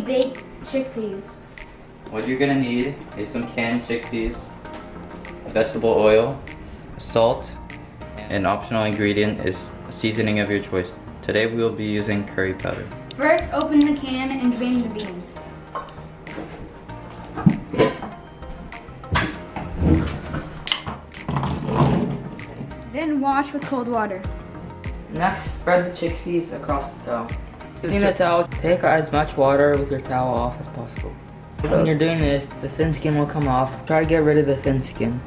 baked chickpeas. What you're gonna need is some canned chickpeas, vegetable oil, salt, and an optional ingredient is a seasoning of your choice. Today we will be using curry powder. First, open the can and drain the beans. Then wash with cold water. Next, spread the chickpeas across the towel. Using the towel, take as much water with your towel off as possible. When you're doing this, the thin skin will come off. Try to get rid of the thin skin.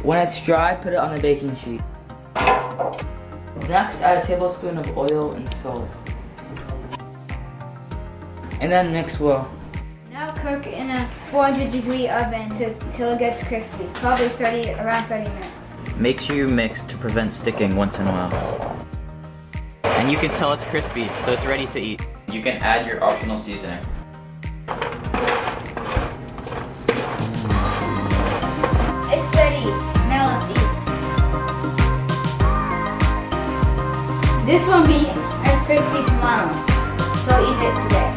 When it's dry, put it on the baking sheet. Next, add a tablespoon of oil and salt. And then mix well. Now cook in a 400-degree oven till it gets crispy, probably around 30 minutes. Make sure you mix to prevent sticking once in a while. And you can tell it's crispy, so it's ready to eat. You can add your optional seasoning. It's ready. Now let's eat. This won't be as crispy tomorrow, so eat it today.